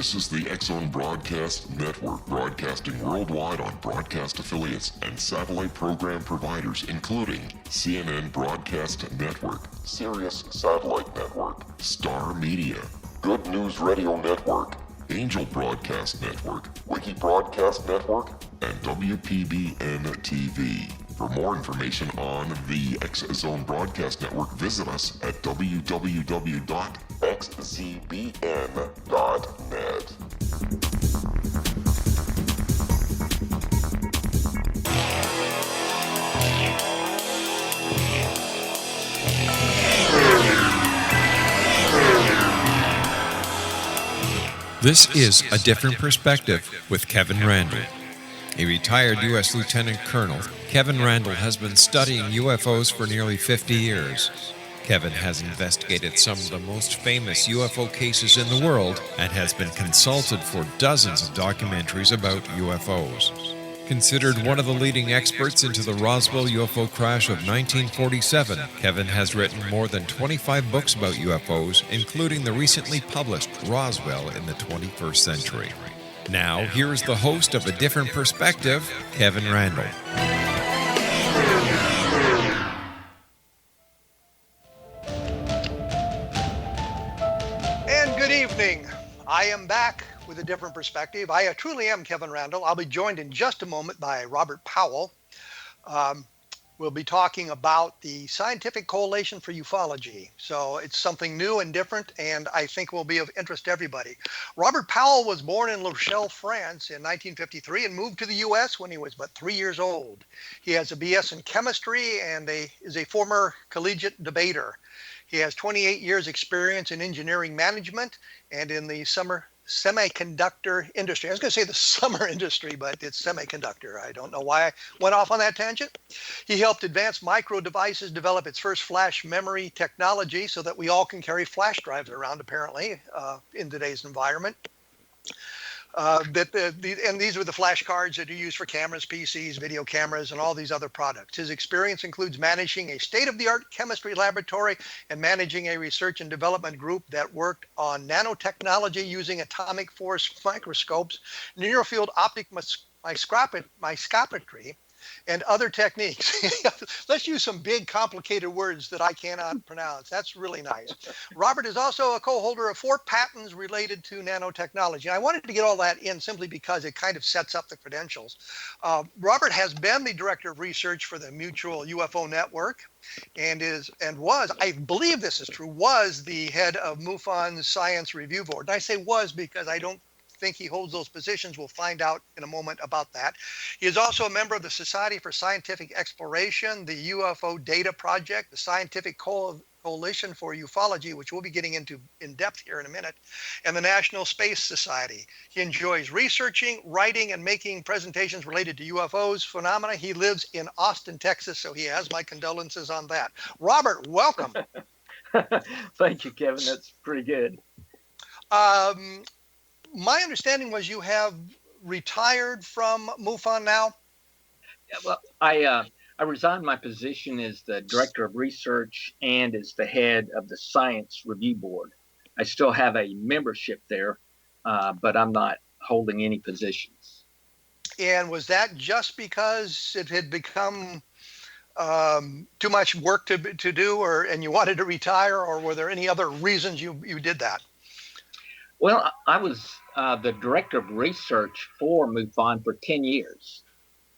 This is the X-Zone Broadcast Network, broadcasting worldwide on broadcast affiliates and satellite program providers, including CNN Broadcast Network, Sirius Satellite Network, Star Media, Good News Radio Network, Angel Broadcast Network, Wiki Broadcast Network, and WPBN TV. For more information on the X-Zone Broadcast Network, visit us at www.xzbn.net. This is A Different Perspective with Kevin Randle. A retired U.S. Lieutenant Colonel, Kevin Randle has been studying UFOs for nearly 50 years. Kevin has investigated some of the most famous UFO cases in the world and has been consulted for dozens of documentaries about UFOs. Considered one of the leading experts into the Roswell UFO crash of 1947, Kevin has written more than 25 books about UFOs, including the recently published Roswell in the 21st Century. Now, here is the host of A Different Perspective, Kevin Randle. And good evening. I am back with A Different Perspective. I truly am Kevin Randle. I'll be joined in just a moment by Robert Powell. We'll be talking about the Scientific Coalition for Ufology. So it's something new and different, and I think will be of interest to everybody. Robert Powell was born in Rochelle, France in 1953 and moved to the U.S. when he was but 3 years old. He has a B.S. in chemistry and is a former collegiate debater. He has 28 years experience in engineering management and in the semiconductor industry. I was going to say the summer industry, but it's semiconductor. I don't know why I went off on that tangent. He helped Advanced Micro Devices develop its first flash memory technology so that we all can carry flash drives around, apparently, in today's environment. And these were the flash cards that are used for cameras, PCs, video cameras, and all these other products. His experience includes managing a state-of-the-art chemistry laboratory and managing a research and development group that worked on nanotechnology using atomic force microscopes, near-field optic microscopy, and other techniques. Let's use some big, complicated words that I cannot pronounce. That's really nice. Robert is also a co-holder of 4 patents related to nanotechnology. And I wanted to get all that in simply because it kind of sets up the credentials. Robert has been the director of research for the Mutual UFO Network and was, I believe this is true, was the head of MUFON's Science Review Board. And I say was because I don't think he holds those positions. We'll find out in a moment about that. He is also a member of the Society for Scientific Exploration, the UFODATA Project, the Scientific Coalition for Ufology, which we'll be getting into in depth here in a minute, and the National Space Society. He enjoys researching, writing, and making presentations related to UFOs phenomena. He lives in Austin, Texas, so he has my condolences on that. Robert, welcome. Thank you, Kevin. That's pretty good. My understanding was you have retired from MUFON now? Yeah, well, I resigned my position as the director of research and as the head of the Science Review Board. I still have a membership there, but I'm not holding any positions. And was that just because it had become too much work to do, and you wanted to retire, or were there any other reasons you did that? Well, I was the director of research for MUFON for 10 years,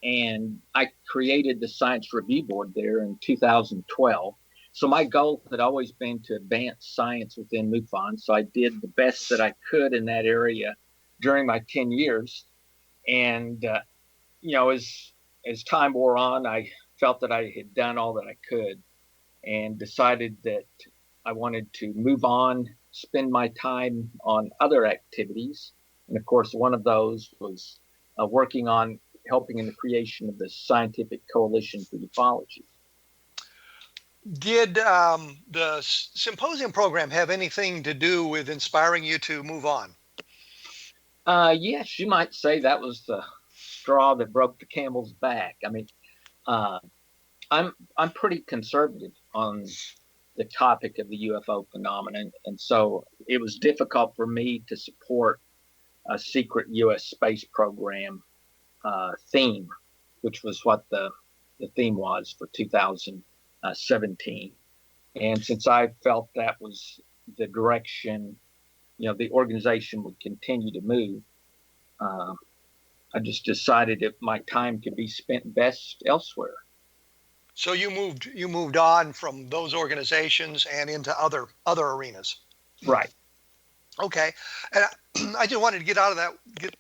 and I created the Science Review Board there in 2012. So my goal had always been to advance science within MUFON, so I did the best that I could in that area during my 10 years. And, as time wore on, I felt that I had done all that I could and decided that I wanted to move on, spend my time on other activities. And of course, one of those was working on helping in the creation of the Scientific Coalition for Ufology. Did the symposium program have anything to do with inspiring you to move on? Yes, you might say that was the straw that broke the camel's back. I mean, I'm pretty conservative on the topic of the UFO phenomenon, and so it was difficult for me to support a secret U.S. space program theme, which was what the theme was for 2017. And since I felt that was the direction, the organization would continue to move, I just decided that my time could be spent best elsewhere. So you moved on from those organizations and into other arenas. Right. Okay. And I just wanted to get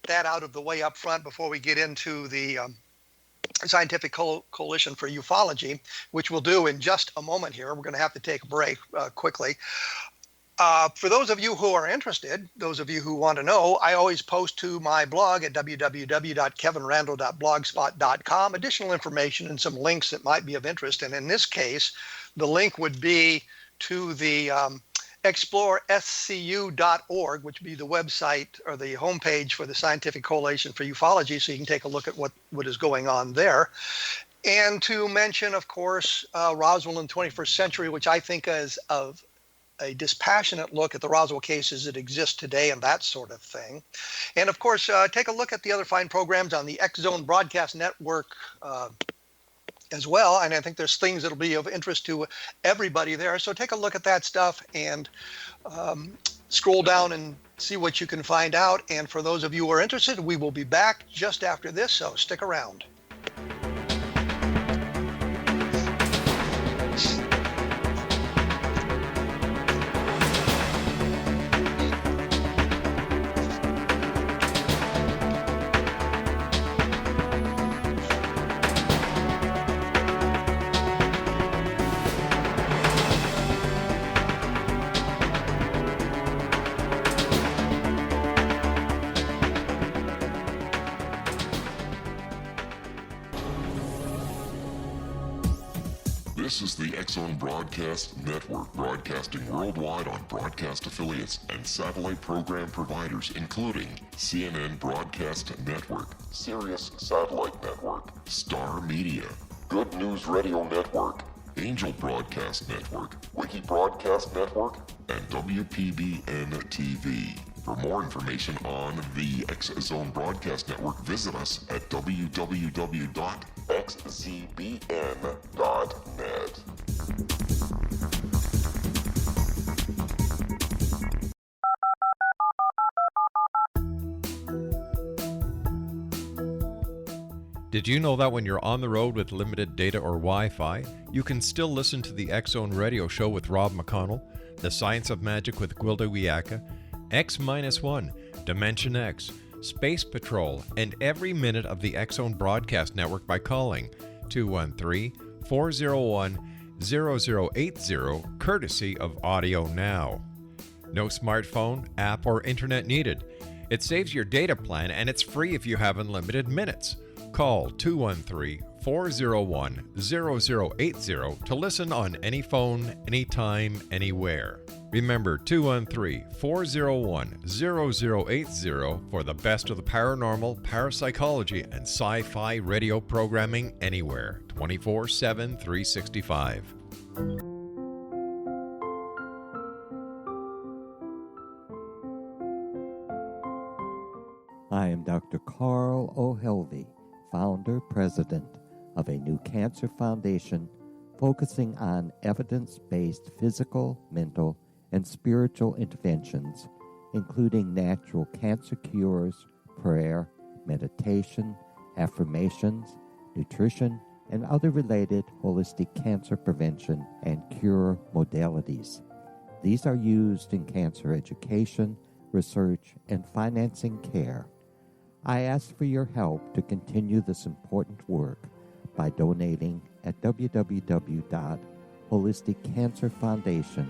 that out of the way up front before we get into the Scientific Coalition for Ufology, which we'll do in just a moment here. We're going to have to take a break quickly. For those of you who are interested, those of you who want to know, I always post to my blog at www.kevinrandle.blogspot.com additional information and some links that might be of interest. And in this case, the link would be to the explorescu.org, which would be the website or the homepage for the Scientific Coalition for Ufology, so you can take a look at what is going on there. And to mention, of course, Roswell in the 21st century, which I think is of a dispassionate look at the Roswell cases that exist today and that sort of thing. And of course, take a look at the other fine programs on the X Zone Broadcast Network as well. And I think there's things that'll be of interest to everybody there. So take a look at that stuff and scroll down and see what you can find out. And for those of you who are interested, we will be back just after this, so stick around. This is the X Zone Broadcast Network, broadcasting worldwide on broadcast affiliates and satellite program providers, including CNN Broadcast Network, Sirius Satellite Network, Star Media, Good News Radio Network, Angel Broadcast Network, Wiki Broadcast Network, and WPBN TV. For more information on the X Zone Broadcast Network, visit us at www.xzbn.net. Did you know that when you're on the road with limited data or Wi-Fi, you can still listen to the X Zone Radio Show with Rob McConnell, The Science of Magic with Gwilda Wiyaka, X-1, Dimension X, Space Patrol, and every minute of the X Zone Broadcast Network by calling 213-401-0080, courtesy of Audio Now. No smartphone, app, or internet needed. It saves your data plan and it's free if you have unlimited minutes. Call 213-401-0080 to listen on any phone, anytime, anywhere. Remember 213-401-0080 for the best of the paranormal, parapsychology, and sci-fi radio programming anywhere, 24/7, 365. I am Dr. Carl O'Helvey, founder, president of a new cancer foundation focusing on evidence-based physical, mental, and spiritual interventions, including natural cancer cures, prayer, meditation, affirmations, nutrition, and other related holistic cancer prevention and cure modalities. These are used in cancer education, research, and financing care. I ask for your help to continue this important work by donating at www.holisticcancerfoundation.com.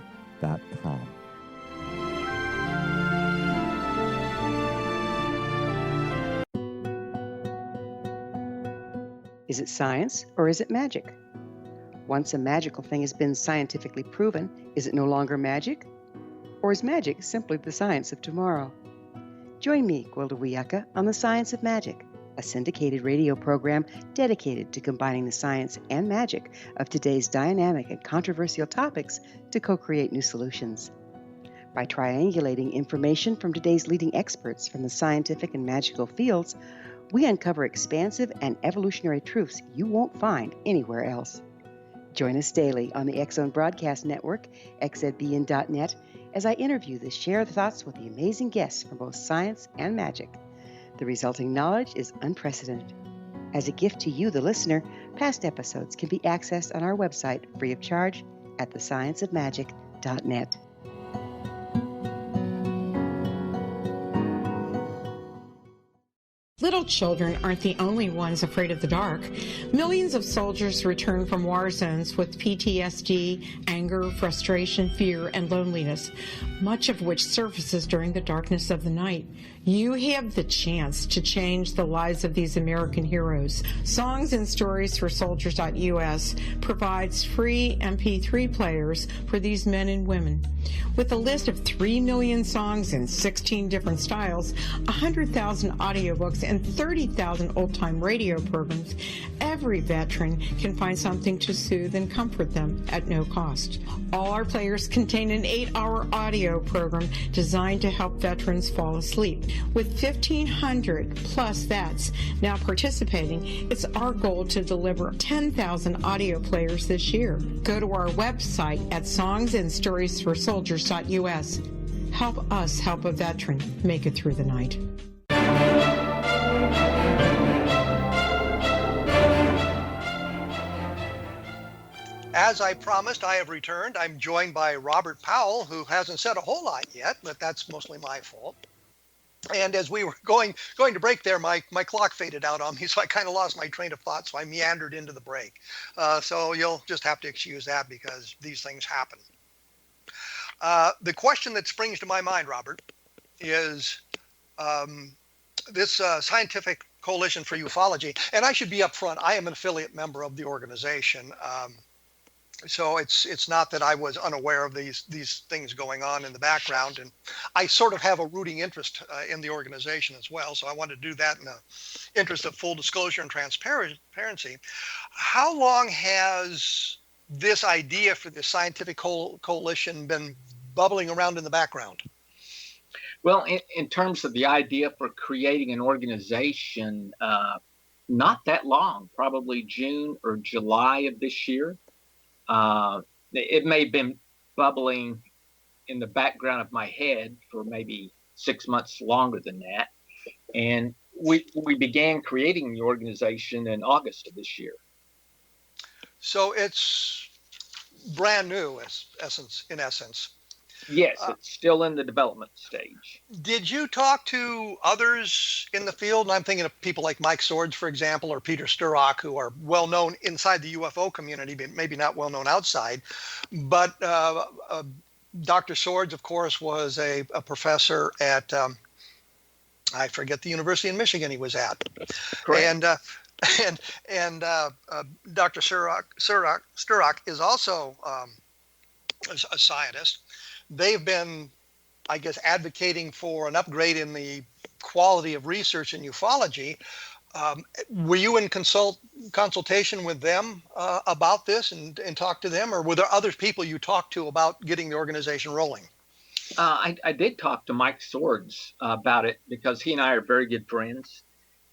Is it science or is it magic? Once a magical thing has been scientifically proven, is it no longer magic? Or is magic simply the science of tomorrow? Join me, Gwilda Wiyaka, on The Science of Magic, a syndicated radio program dedicated to combining the science and magic of today's dynamic and controversial topics to co-create new solutions. By triangulating information from today's leading experts from the scientific and magical fields, we uncover expansive and evolutionary truths you won't find anywhere else. Join us daily on the X-Zone Broadcast Network, xzbn.net, as I interview the share thoughts with the amazing guests from both science and magic. The resulting knowledge is unprecedented. As a gift to you, the listener, past episodes can be accessed on our website free of charge at thescienceofmagic.net. Little children aren't the only ones afraid of the dark. Millions of soldiers return from war zones with PTSD, anger, frustration, fear, and loneliness, much of which surfaces during the darkness of the night. You have the chance to change the lives of these American heroes. Songs and Stories for Soldiers.us provides free MP3 players for these men and women. With a list of 3 million songs in 16 different styles, 100,000 audiobooks, and 30,000 old-time radio programs, every veteran can find something to soothe and comfort them at no cost. All our players contain an 8-hour audio program designed to help veterans fall asleep. With 1,500 plus vets now participating, it's our goal to deliver 10,000 audio players this year. Go to our website at songsandstoriesforsoldiers.us. Help us help a veteran make it through the night. As I promised, I have returned. I'm joined by Robert Powell, who hasn't said a whole lot yet, but that's mostly my fault. And as we were going to break there, my clock faded out on me, so I kind of lost my train of thought, so I meandered into the break. So you'll just have to excuse that because these things happen. The question that springs to my mind, Robert, is this Scientific Coalition for Ufology, and I should be upfront, I am an affiliate member of the organization. So it's not that I was unaware of these things going on in the background, and I sort of have a rooting interest in the organization as well. So I wanted to do that in the interest of full disclosure and transparency. How long has this idea for the Scientific Coalition been bubbling around in the background? Well, in terms of the idea for creating an organization, not that long, probably June or July of this year. It may have been bubbling in the background of my head for maybe 6 months longer than that. And we began creating the organization in August of this year. So it's brand new, in essence. Yes, it's still in the development stage. Did you talk to others in the field? And I'm thinking of people like Mike Swords, for example, or Peter Sturrock, who are well known inside the UFO community, but maybe not well known outside. But Dr. Swords, of course, was a professor at, I forget the university in Michigan he was at. Correct. And Dr. Sturrock is also a scientist. They've been, I guess, advocating for an upgrade in the quality of research in ufology. Were you in consultation with them about this and talked to them, or were there other people you talked to about getting the organization rolling? I did talk to Mike Swords about it because he and I are very good friends,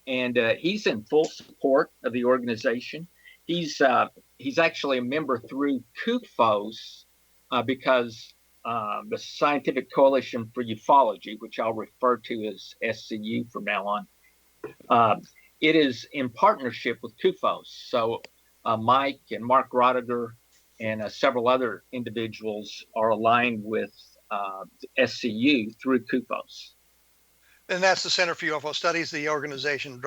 and he's in full support of the organization. He's actually a member through CUFOS because the Scientific Coalition for Ufology, which I'll refer to as SCU from now on, it is in partnership with CUFOS. So Mike and Mark Rodiger and several other individuals are aligned with SCU through CUFOS. And that's the Center for UFO Studies, the organization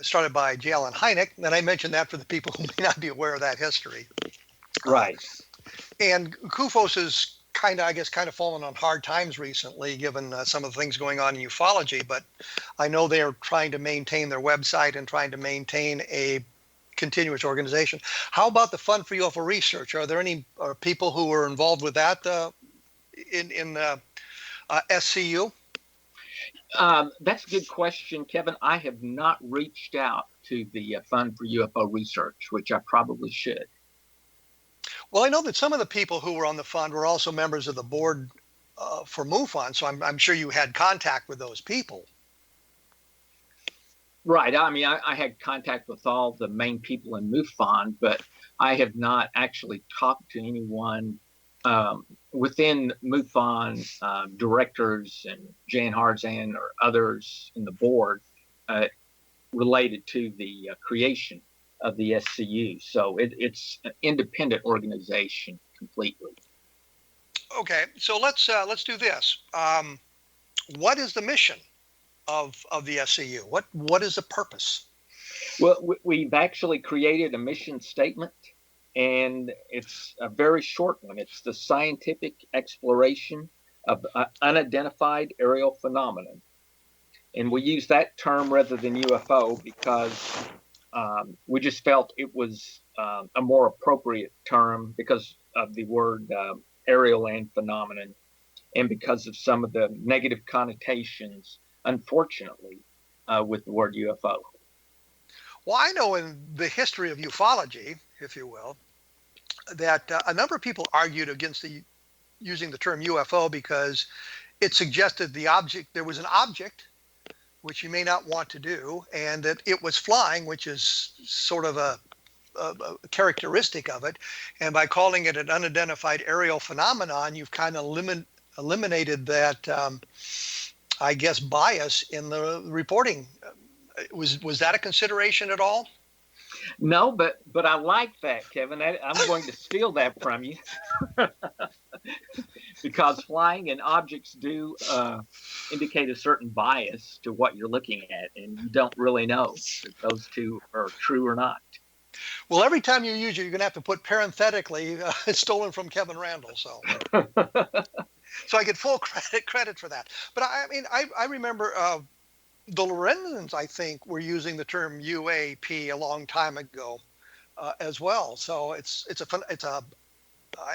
started by J. Allen Hynek. And I mentioned that for the people who may not be aware of that history. Right. And CUFOS is kind of fallen on hard times recently, given some of the things going on in ufology. But I know they are trying to maintain their website and trying to maintain a continuous organization. How about the Fund for UFO Research? Are there any people who are involved with that in SCU? That's a good question, Kevin. I have not reached out to the Fund for UFO Research, which I probably should. Well, I know that some of the people who were on the fund were also members of the board for MUFON, so I'm sure you had contact with those people. Right. I mean, I had contact with all the main people in MUFON, but I have not actually talked to anyone within MUFON directors and Jan Harzan or others in the board related to the creation of the SCU. So it's an independent organization completely. Okay, so let's do this. What is the mission of the SCU? What is the purpose? Well, we've actually created a mission statement, and it's a very short one. It's the scientific exploration of unidentified aerial phenomenon. And we use that term rather than UFO because we just felt it was a more appropriate term because of the word aerial and phenomenon, and because of some of the negative connotations, unfortunately, with the word UFO. Well, I know in the history of ufology, if you will, that a number of people argued against using the term UFO because it suggested there was an object, which you may not want to do, and that it was flying, which is sort of a characteristic of it. And by calling it an unidentified aerial phenomenon, you've kind of eliminated that, I guess, bias in the reporting. Was that a consideration at all? No, but I like that, Kevin. I'm going to steal that from you because flying and objects do indicate a certain bias to what you're looking at, and you don't really know if those two are true or not. Well, every time you use it, you're going to have to put parenthetically stolen from Kevin Randle. So so I get full credit for that. But I mean, I remember the Lorenzans, I think, were using the term UAP a long time ago as well. So it's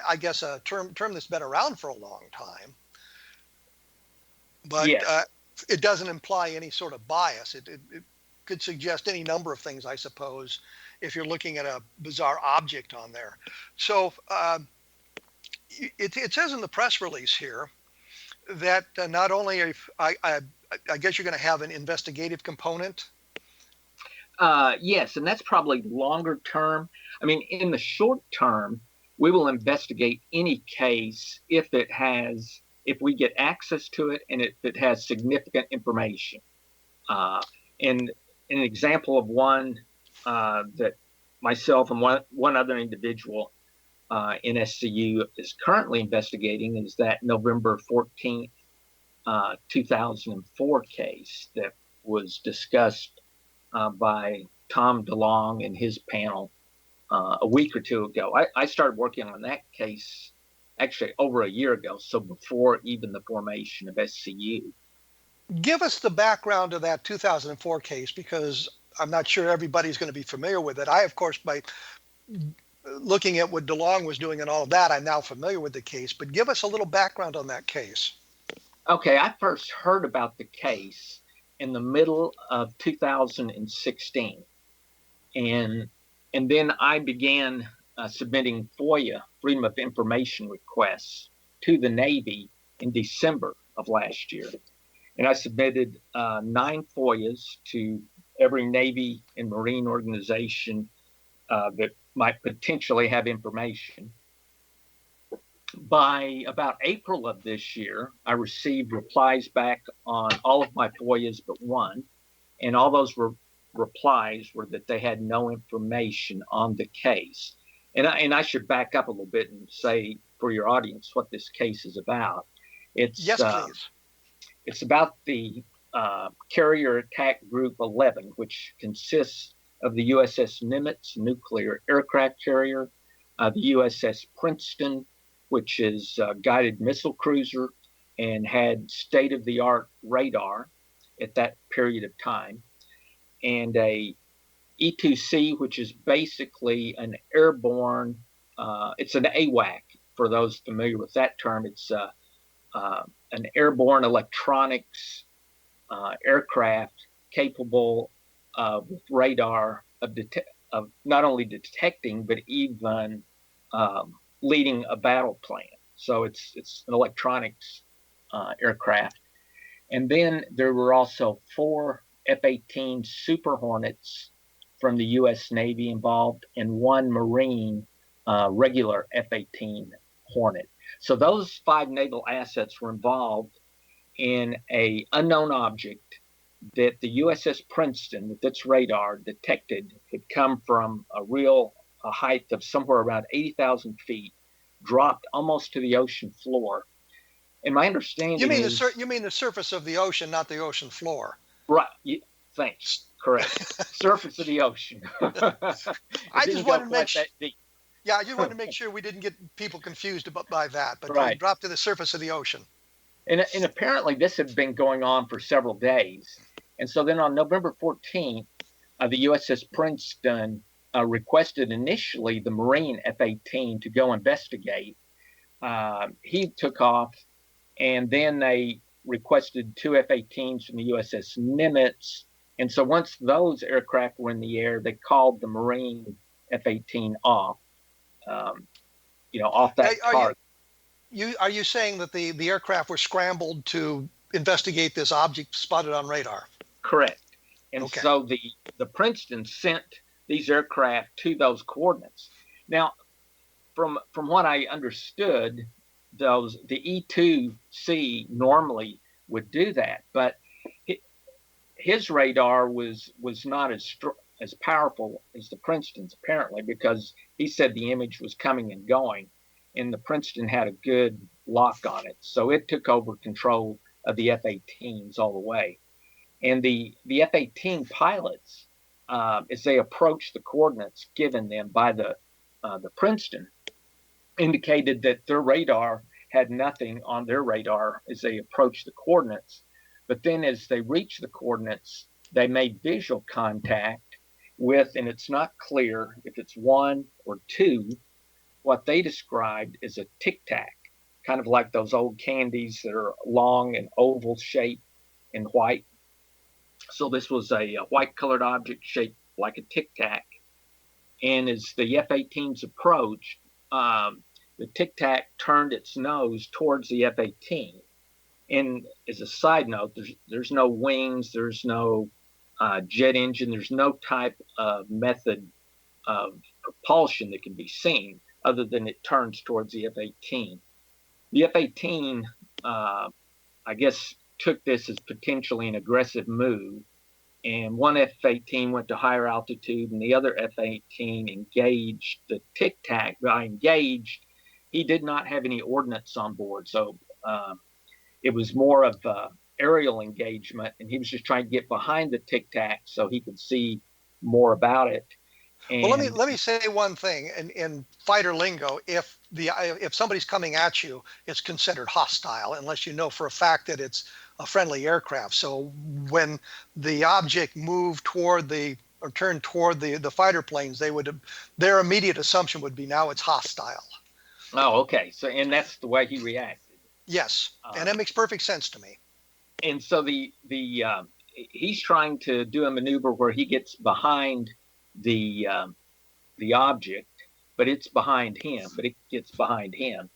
I guess a term that's been around for a long time. But yes. It doesn't imply any sort of bias. It could suggest any number of things, I suppose, if you're looking at a bizarre object on there. So it says in the press release here that not only I guess you're going to have an investigative component. Yes, and that's probably longer term. I mean, in the short term, we will investigate any case if we get access to it and if it has significant information. And an example of one that myself and one other individual in SCU is currently investigating is that November 14th, 2004 case that was discussed by Tom DeLong and his panel a week or two ago. I started working on that case actually over a year ago, so before even the formation of SCU. Give us the background of that 2004 case, because I'm not sure everybody's going to be familiar with it. I, of course, by looking at what DeLong was doing and all of that, I'm now familiar with the case. But give us a little background on that case. Okay, I first heard about the case in the middle of 2016. And then I began submitting FOIA, Freedom of Information requests, to the Navy in December of last year. And I submitted 9 FOIAs to every Navy and Marine organization that might potentially have information. By about April of this year, I received replies back on all of my FOIAs but one, and all those replies were that they had no information on the case. And I should back up a little bit and say for your audience what this case is about. Yes, please. It's about the Carrier Attack Group 11, which consists of the USS Nimitz nuclear aircraft carrier, the USS Princeton, which is a guided missile cruiser and had state-of-the-art radar at that period of time, and a E-2C, which is basically an airborne, it's an AWAC, for those familiar with that term. It's an airborne electronics aircraft capable with radar of not only detecting, but even leading a battle plan. So it's an electronics aircraft. And then there were also 4 F-18 Super Hornets from the U.S. Navy involved, and 1 Marine regular F-18 Hornet. So those 5 naval assets were involved in a unknown object that the USS Princeton, with its radar, detected had come from a height of somewhere around 80,000 feet, dropped almost to the ocean floor. And my understanding You mean is... you mean the surface of the ocean, not the ocean floor. Right. Thanks. Correct. Surface of the ocean. I just wanted to make sure. That deep. Yeah, I just wanted to make sure we didn't get people confused by that. But Right. It dropped to the surface of the ocean. And apparently this had been going on for several days. And so then on November 14th, the USS Princeton requested initially the Marine F-18 to go investigate. He took off, and then they requested 2 F-18s from the USS Nimitz. And so once those aircraft were in the air, they called the Marine F-18 off, off that target. Are you saying that the aircraft were scrambled to investigate this object spotted on radar? Correct. And okay. So the Princeton sent these aircraft to those coordinates. Now, from what I understood, the E-2C normally would do that, but his radar was not as powerful as the Princeton's, apparently, because he said the image was coming and going, and the Princeton had a good lock on it. So it took over control of the F-18s all the way. And the F-18 pilots, as they approached the coordinates given them by the Princeton, indicated that their radar had nothing on their radar as they approached the coordinates. But then as they reached the coordinates, they made visual contact with, and it's not clear if it's 1 or 2, what they described as a tic-tac, kind of like those old candies that are long and oval shaped and white. So this was a white colored object shaped like a tic-tac. And as the F-18s approached, the tic-tac turned its nose towards the F-18. And as a side note, there's no wings, there's no jet engine, there's no type of method of propulsion that can be seen other than it turns towards the F-18. The F-18, I guess, took this as potentially an aggressive move, and one F-18 went to higher altitude, and the other F-18 engaged the tic-tac. By engaged, he did not have any ordnance on board, so it was more of aerial engagement, and he was just trying to get behind the tic-tac so he could see more about it. And well, let me say one thing. In fighter lingo, if somebody's coming at you, it's considered hostile unless you know for a fact that it's a friendly aircraft. So when the object moved turned toward the fighter planes, their immediate assumption would be now it's hostile. Oh, okay. So and that's the way he reacted. Yes, and that makes perfect sense to me. And so he's trying to do a maneuver where he gets behind the object, but it gets behind him.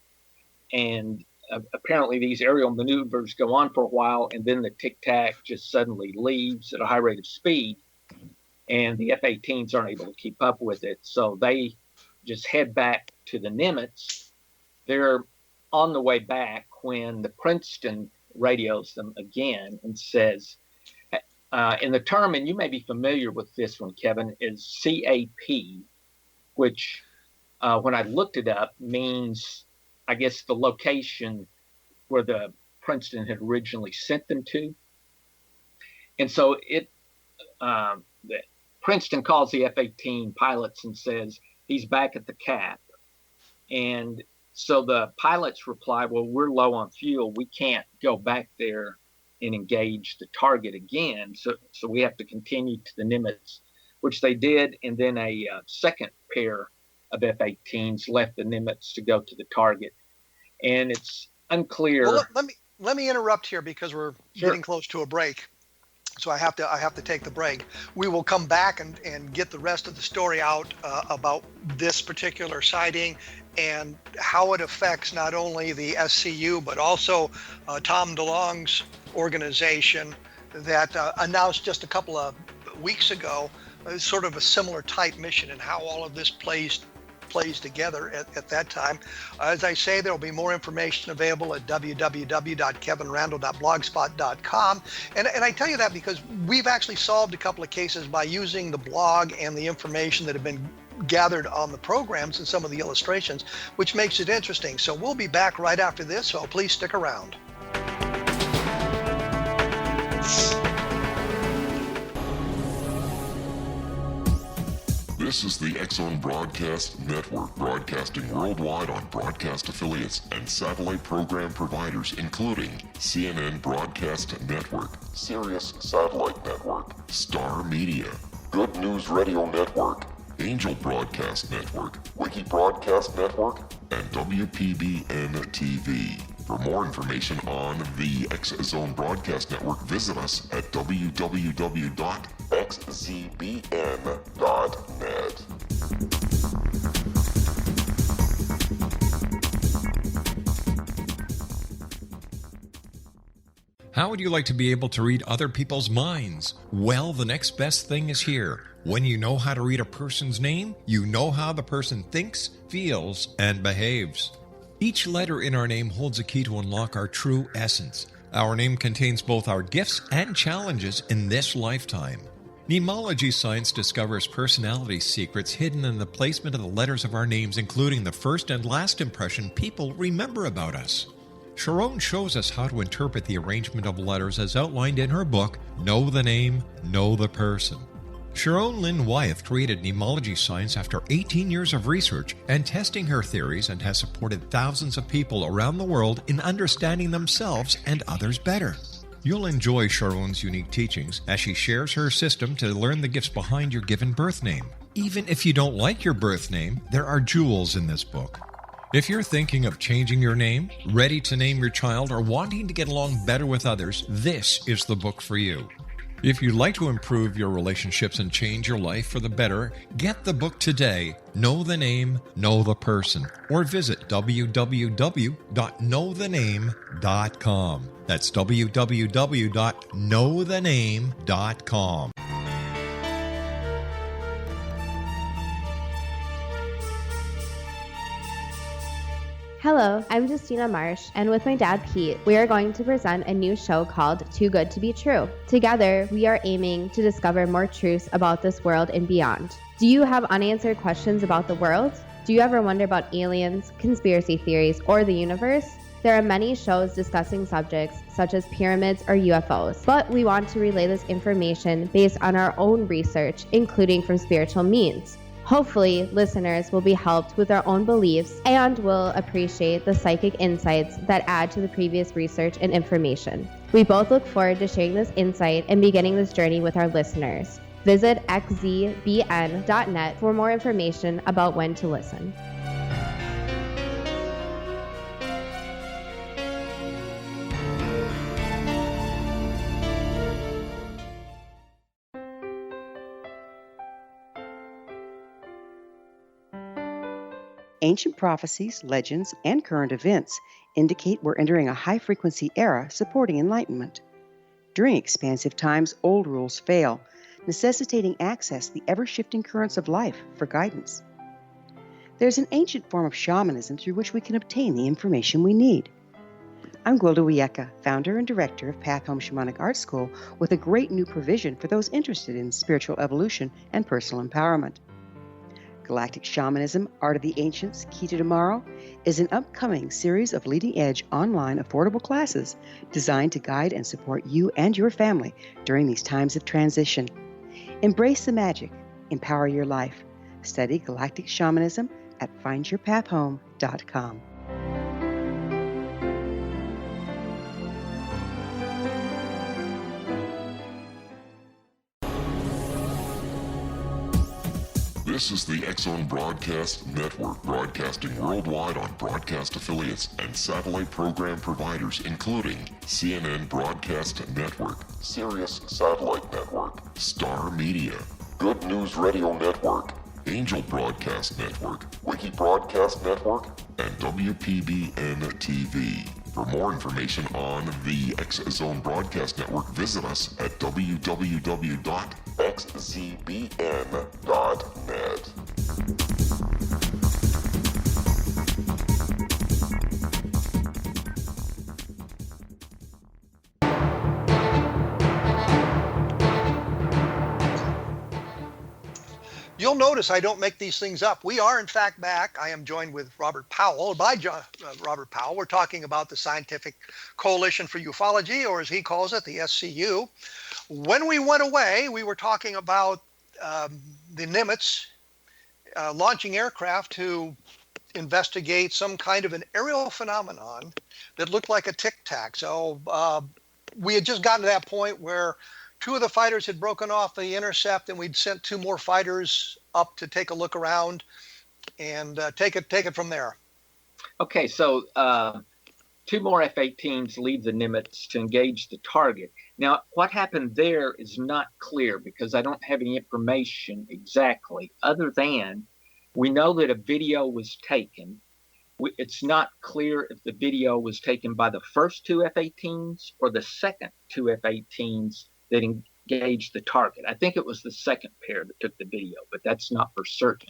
And apparently these aerial maneuvers go on for a while, and then the tic-tac just suddenly leaves at a high rate of speed, and the F-18s aren't able to keep up with it. So they just head back to the Nimitz. They're on the way back when the Princeton radios them again and says, and the term, and you may be familiar with this one, Kevin, is CAP, which when I looked it up means, I guess, the location where the Princeton had originally sent them to. And so the Princeton calls the F-18 pilots and says he's back at the cap. And so the pilots reply, well, we're low on fuel. We can't go back there and engage the target again. So we have to continue to the Nimitz, which they did. And then a second pair of F-18s left the Nimitz to go to the target. And it's unclear. Well, let me interrupt here because we're getting close to a break. So I have to take the break. We will come back and get the rest of the story out about this particular sighting and how it affects not only the SCU but also Tom DeLonge's organization that announced just a couple of weeks ago sort of a similar type mission, and how all of this plays together at that time. As I say, there will be more information available at www.kevinrandle.blogspot.com. And I tell you that because we've actually solved a couple of cases by using the blog and the information that have been gathered on the programs and some of the illustrations, which makes it interesting. So we'll be back right after this, so please stick around. This is the X-Zone Broadcast Network, broadcasting worldwide on broadcast affiliates and satellite program providers, including CNN Broadcast Network, Sirius Satellite Network, Star Media, Good News Radio Network, Angel Broadcast Network, Wiki Broadcast Network, and WPBN TV. For more information on the X-Zone Broadcast Network, visit us at www.xzbn.net. How would you like to be able to read other people's minds? Well, the next best thing is here. When you know how to read a person's name, you know how the person thinks, feels, and behaves. Each letter in our name holds a key to unlock our true essence. Our name contains both our gifts and challenges in this lifetime. Mnemology science discovers personality secrets hidden in the placement of the letters of our names, including the first and last impression people remember about us. Sharon shows us how to interpret the arrangement of letters as outlined in her book, Know the Name, Know the Person. Sharon Lynn Wyeth created mnemology science after 18 years of research and testing her theories, and has supported thousands of people around the world in understanding themselves and others better. You'll enjoy Sharon's unique teachings as she shares her system to learn the gifts behind your given birth name. Even if you don't like your birth name, there are jewels in this book. If you're thinking of changing your name, ready to name your child, or wanting to get along better with others, this is the book for you. If you'd like to improve your relationships and change your life for the better, get the book today, Know the Name, Know the Person, or visit www.knowthename.com. That's www.knowthename.com. Hello, I'm Justina Marsh, and with my dad Pete, we are going to present a new show called Too Good to Be True. Together, we are aiming to discover more truths about this world and beyond. Do you have unanswered questions about the world? Do you ever wonder about aliens, conspiracy theories, or the universe? There are many shows discussing subjects such as pyramids or UFOs, but we want to relay this information based on our own research, including from spiritual means. Hopefully, listeners will be helped with their own beliefs and will appreciate the psychic insights that add to the previous research and information. We both look forward to sharing this insight and beginning this journey with our listeners. Visit xzbn.net for more information about when to listen. Ancient prophecies, legends, and current events indicate we're entering a high-frequency era supporting enlightenment. During expansive times, old rules fail, necessitating access to the ever-shifting currents of life for guidance. There's an ancient form of shamanism through which we can obtain the information we need. I'm Gwilda Wieka, founder and director of Path Home Shamanic Art School, with a great new provision for those interested in spiritual evolution and personal empowerment. Galactic Shamanism, Art of the Ancients, Key to Tomorrow, is an upcoming series of leading-edge online affordable classes designed to guide and support you and your family during these times of transition. Embrace the magic. Empower your life. Study Galactic Shamanism at findyourpathhome.com. This is the X-Zone Broadcast Network, broadcasting worldwide on broadcast affiliates and satellite program providers, including CNN Broadcast Network, Sirius Satellite Network, Star Media, Good News Radio Network, Angel Broadcast Network, Wiki Broadcast Network, and WPBN TV. For more information on the X-Zone Broadcast Network, visit us at www.xzbn.net. You'll notice I don't make these things up. We are, in fact, back. I am joined with Robert Powell. Robert Powell, we're talking about the Scientific Coalition for Ufology, or as he calls it, the SCU. When we went away, we were talking about the Nimitz launching aircraft to investigate some kind of an aerial phenomenon that looked like a tic-tac. So we had just gotten to that point where two of the fighters had broken off the intercept, and we'd sent two more fighters up to take a look around and take it from there. Okay, so two more F-18s leave the Nimitz to engage the target. Now, what happened there is not clear because I don't have any information exactly, other than we know that a video was taken. It's not clear if the video was taken by the first two F-18s or the second two F-18s that engaged the target. I think it was the second pair that took the video, but that's not for certain.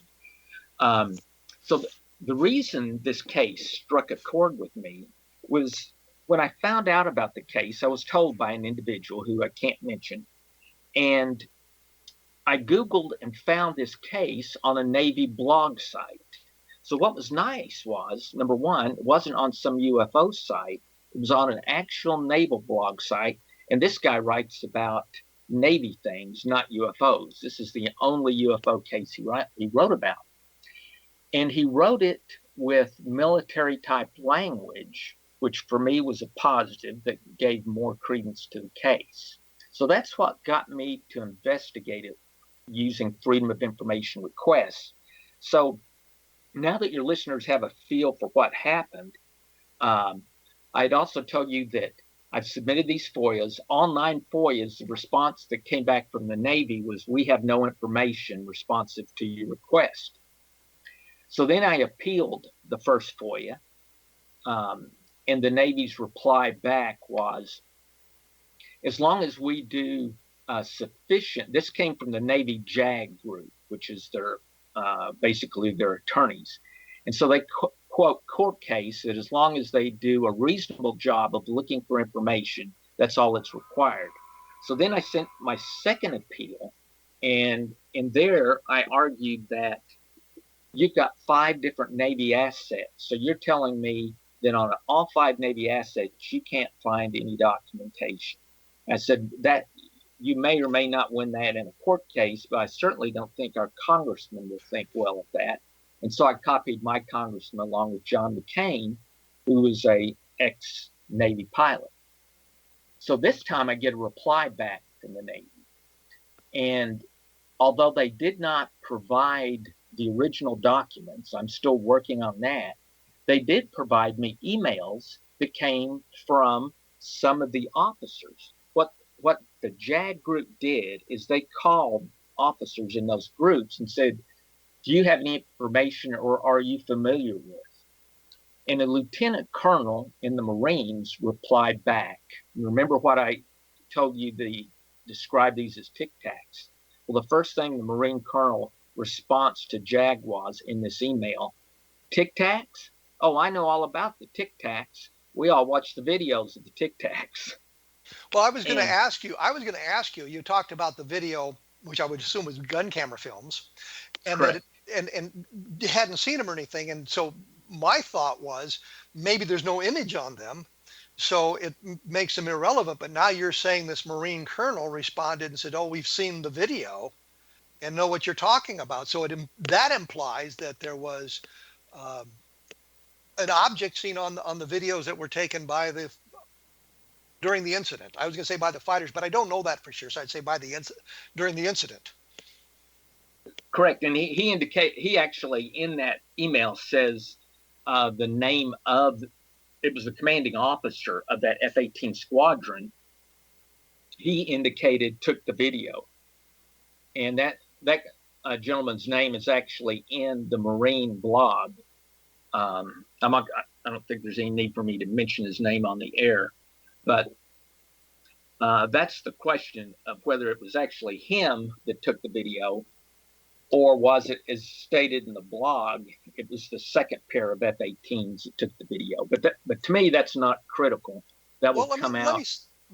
So the reason this case struck a chord with me was when I found out about the case, I was told by an individual who I can't mention, and I Googled and found this case on a Navy blog site. So what was nice was, number one, it wasn't on some UFO site. It was on an actual naval blog site. And this guy writes about Navy things, not UFOs. This is the only UFO case he wrote about. And he wrote it with military type language, which for me was a positive that gave more credence to the case. So that's what got me to investigate it using Freedom of Information requests. So now that your listeners have a feel for what happened, I'd also told you that I've submitted these FOIAs. All 9 FOIAs, the response that came back from the Navy was, we have no information responsive to your request. So then I appealed the first FOIA, and the Navy's reply back was, as long as we do sufficient, this came from the Navy JAG group, which is their basically their attorneys. And so they quote court case that as long as they do a reasonable job of looking for information, that's all that's required. So then I sent my second appeal, and in there I argued that you've got 5 different Navy assets. So you're telling me that on all 5 Navy assets, you can't find any documentation. I said that you may or may not win that in a court case, but I certainly don't think our congressman will think well of that. And so I copied my congressman along with John McCain, who was a ex-Navy pilot. So this time I get a reply back from the Navy. And although they did not provide the original documents, I'm still working on that, they did provide me emails that came from some of the officers. What the JAG group did is they called officers in those groups and said, do you have any information or are you familiar with? And a lieutenant colonel in the Marines replied back. You remember what I told you, describe these as tic-tacs? Well, the first thing the Marine colonel response to JAG was in this email, tic-tacs? Oh, I know all about the tic-tacs. We all watch the videos of the tic-tacs. Well, I was going to ask you, you talked about the video, which I would assume was gun camera films, and that and you hadn't seen them or anything. And so my thought was maybe there's no image on them, so it makes them irrelevant. But now you're saying this Marine colonel responded and said, oh, we've seen the video and know what you're talking about. So that implies that there was an object seen on the videos that were taken by during the incident. I was going to say by the fighters, but I don't know that for sure. So I'd say during the incident. Correct. And he actually in that email says the name of, it was the commanding officer of that F-18 squadron. He indicated took the video, and that gentleman's name is actually in the Marine blog. I don't think there's any need for me to mention his name on the air, but that's the question of whether it was actually him that took the video, or was it, as stated in the blog, it was the second pair of F-18s that took the video. But to me, that's not critical. That will come out.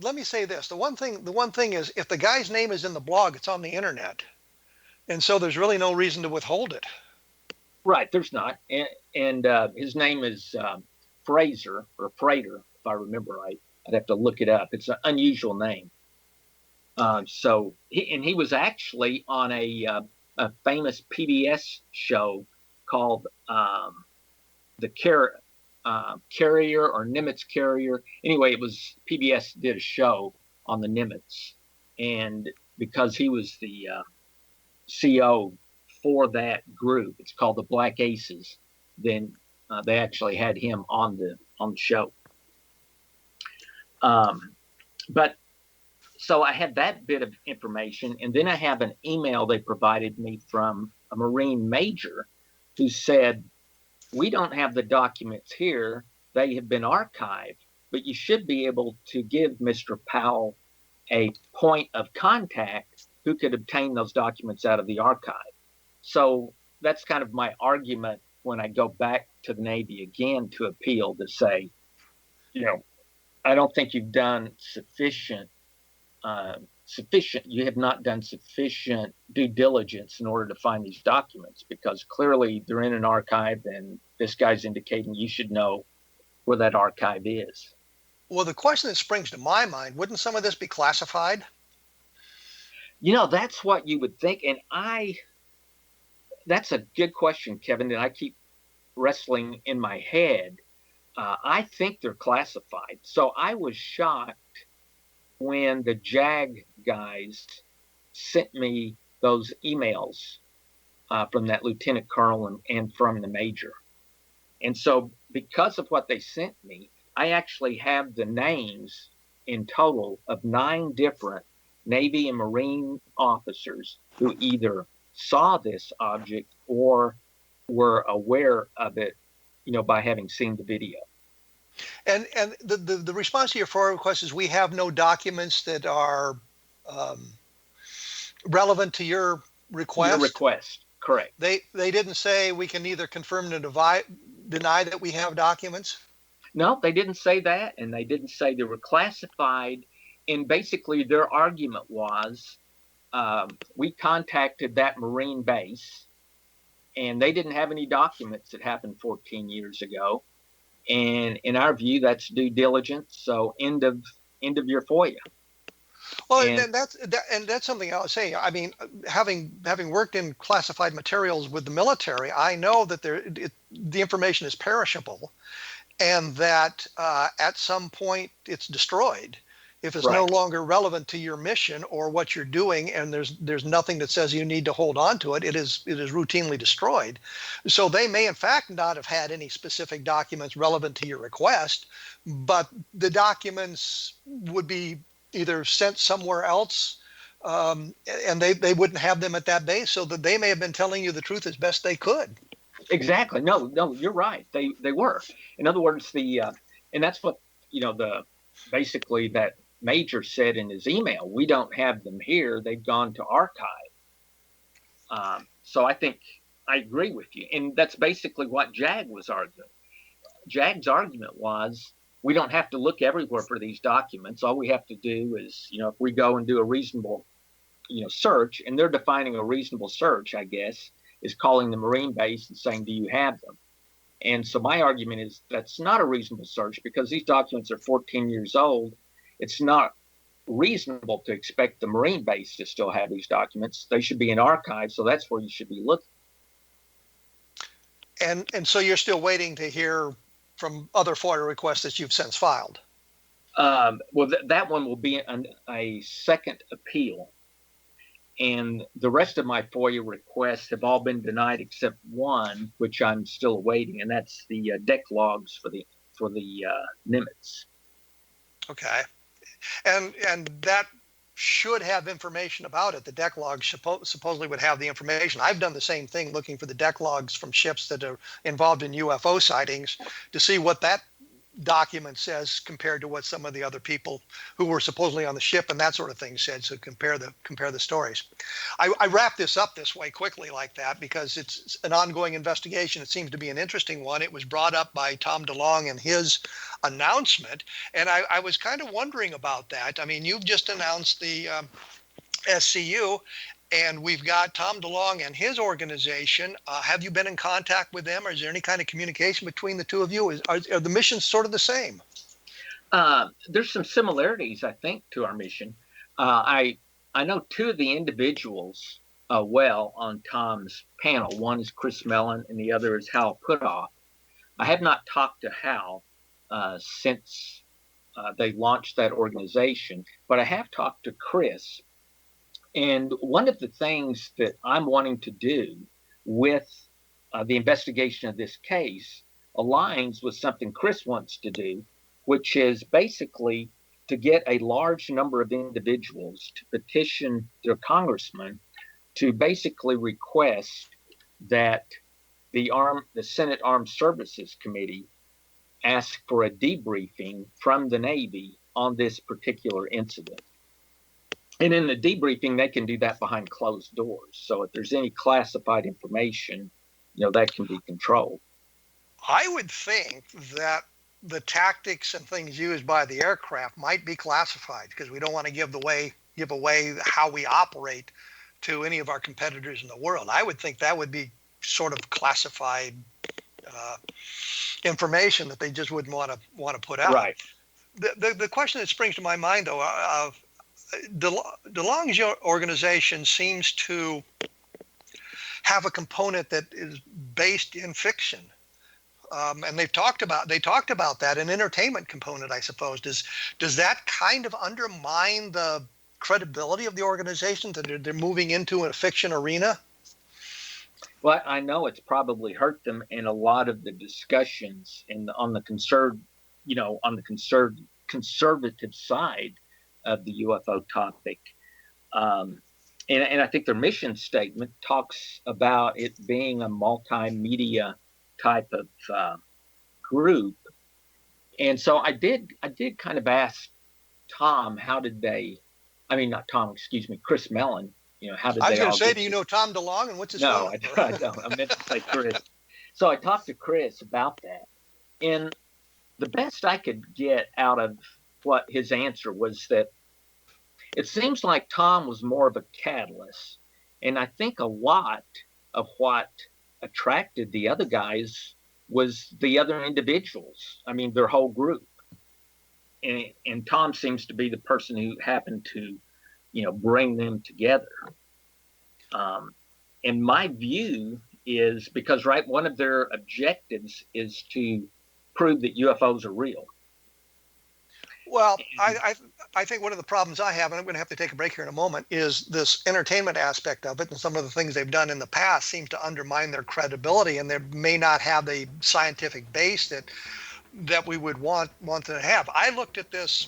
Let me say this. The one thing is, if the guy's name is in the blog, it's on the internet, and so there's really no reason to withhold it. Right, there's not, and his name is Fraser or Prater, if I remember right. I'd have to look it up. It's an unusual name. So he was actually on a famous PBS show called the Carrier or Nimitz Carrier. Anyway, it was PBS did a show on the Nimitz, and because he was the CO for that group, it's called the Black Aces. Then they actually had him on the show. But so I had that bit of information, and then I have an email they provided me from a Marine major who said, we don't have the documents here. They have been archived, but you should be able to give Mr. Powell a point of contact who could obtain those documents out of the archive. So that's kind of my argument when I go back to the Navy again to appeal, to say, I don't think you've done sufficient. You have not done sufficient due diligence in order to find these documents, because clearly they're in an archive, and this guy's indicating you should know where that archive is. Well, the question that springs to my mind, wouldn't some of this be classified? That's what you would think. And that's a good question, Kevin, that I keep wrestling in my head. I think they're classified. So I was shocked when the JAG guys sent me those emails from that lieutenant colonel and from the major. And so because of what they sent me, I actually have the names in total of 9 different Navy and Marine officers who either saw this object or were aware of it, by having seen the video. And the response to your FOIA request is, we have no documents that are relevant to your request. Your request, correct. They didn't say we can neither confirm nor deny that we have documents? No, they didn't say that, and they didn't say they were classified. And basically their argument was, we contacted that Marine base, and they didn't have any documents that happened 14 years ago. And in our view, that's due diligence. So end of your FOIA. Well, and that's something I'll say. I mean, having worked in classified materials with the military, I know that the information is perishable, and that at some point it's destroyed if it's no longer relevant to your mission or what you're doing, and there's nothing that says you need to hold on to it. It is routinely destroyed. So they may in fact not have had any specific documents relevant to your request, but the documents would be either sent somewhere else, and they wouldn't have them at that base, so that they may have been telling you the truth as best they could. Exactly. No, you're right. They were. In other words, and that's what basically that major said in his email. We don't have them here. They've gone to archive. So I think I agree with you, and that's basically what JAG was arguing. JAG's argument was, we don't have to look everywhere for these documents. All we have to do is, if we go and do a reasonable, search, and they're defining a reasonable search, I guess, is calling the Marine base and saying, do you have them? And so my argument is that's not a reasonable search, because these documents are 14 years old. It's not reasonable to expect the Marine base to still have these documents. They should be in archives, so that's where you should be looking. And so you're still waiting to hear from other FOIA requests that you've since filed? Well, that one will be a second appeal. And the rest of my FOIA requests have all been denied except one, which I'm still awaiting, and that's the deck logs for the Nimitz. Okay. And that should have information about it. The deck logs supposedly would have the information. I've done the same thing, looking for the deck logs from ships that are involved in UFO sightings to see what that document says compared to what some of the other people who were supposedly on the ship and that sort of thing said. So compare the stories. I wrap this up this way quickly like that because it's an ongoing investigation. It seems to be an interesting one. It was brought up by Tom DeLonge in his announcement, and I was kind of wondering about that. I mean, you've just announced the SCU, and we've got Tom DeLonge and his organization. Have you been in contact with them, or is there any kind of communication between the two of you? Are the missions sort of the same? There's some similarities, I think, to our mission. I know two of the individuals well on Tom's panel. One is Chris Mellon, and the other is Hal Puthoff. I have not talked to Hal since they launched that organization, but I have talked to Chris. And one of the things that I'm wanting to do with the investigation of this case aligns with something Chris wants to do, which is basically to get a large number of individuals to petition their congressman to basically request that the Senate Armed Services Committee ask for a debriefing from the Navy on this particular incident. And in the debriefing, they can do that behind closed doors. So if there's any classified information, that can be controlled. I would think that the tactics and things used by the aircraft might be classified because we don't want to give away how we operate to any of our competitors in the world. I would think that would be sort of classified information that they just wouldn't want to put out. Right. The question that springs to my mind, though, DeLonge's organization seems to have a component that is based in fiction, and they talked about that, an entertainment component, I suppose. Does that kind of undermine the credibility of the organization that they're moving into a fiction arena? Well, I know it's probably hurt them in a lot of the discussions on the conservative side of the UFO topic. And I think their mission statement talks about it being a multimedia type of group. And so I did kind of ask Tom, Chris Mellon, how did they all I was going to say, get do you know Tom DeLonge, and what's his No, phone I don't. I meant to say Chris. So I talked to Chris about that. And the best I could get out of what his answer was that it seems like Tom was more of a catalyst. And I think a lot of what attracted the other guys was the other individuals. I mean, their whole group. And Tom seems to be the person who happened to, bring them together. And my view is because, one of their objectives is to prove that UFOs are real. Well, I think one of the problems I have, and I'm going to have to take a break here in a moment, is this entertainment aspect of it, and some of the things they've done in the past seem to undermine their credibility, and they may not have the scientific base that we would want to have. I looked at this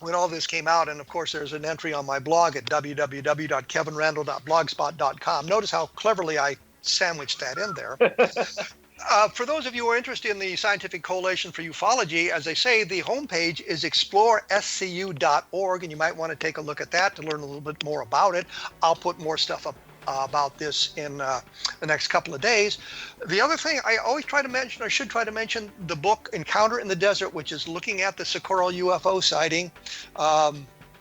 when all this came out, and of course there's an entry on my blog at www.kevinrandle.blogspot.com. Notice how cleverly I sandwiched that in there. For those of you who are interested in the Scientific Coalition for Ufology, as I say, the homepage is explorescu.org, and you might want to take a look at that to learn a little bit more about it. I'll put more stuff up about this in the next couple of days. The other thing I always try to mention, or should try to mention, the book Encounter in the Desert, which is looking at the Socorro UFO sighting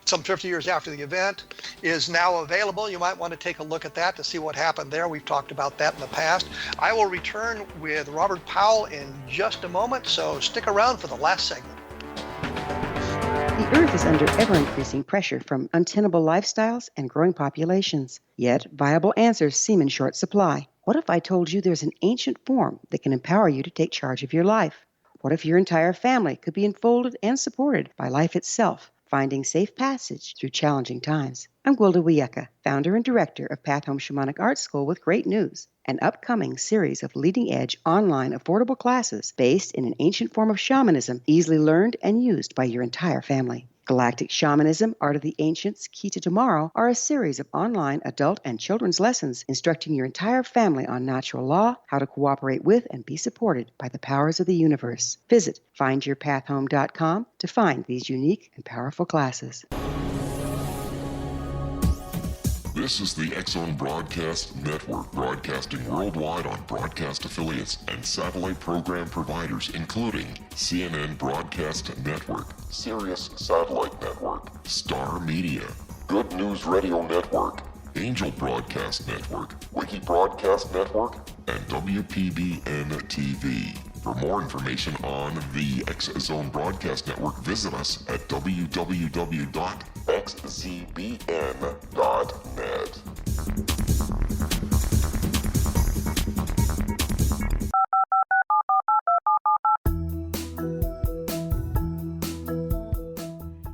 some 50 years after the event, is now available. You might want to take a look at that to see what happened there. We've talked about that in the past. I will return with Robert Powell in just a moment, so stick around for the last segment. The Earth is under ever-increasing pressure from untenable lifestyles and growing populations. Yet, viable answers seem in short supply. What if I told you there's an ancient form that can empower you to take charge of your life? What if your entire family could be enfolded and supported by life itself, Finding Safe Passage Through Challenging Times. I'm Gwilda Wiyaka, founder and director of Path Home Shamanic Art School, with great news. An upcoming series of leading-edge online affordable classes based in an ancient form of shamanism, easily learned and used by your entire family. Galactic Shamanism, Art of the Ancients, Key to Tomorrow are a series of online adult and children's lessons instructing your entire family on natural law, how to cooperate with and be supported by the powers of the universe. Visit findyourpathhome.com to find these unique and powerful classes. This is the X-Zone Broadcast Network, broadcasting worldwide on broadcast affiliates and satellite program providers, including CNN Broadcast Network, Sirius Satellite Network, Star Media, Good News Radio Network, Angel Broadcast Network, Wiki Broadcast Network, and WPBN TV. For more information on the X-Zone Broadcast Network, visit us at www.xzbn.net.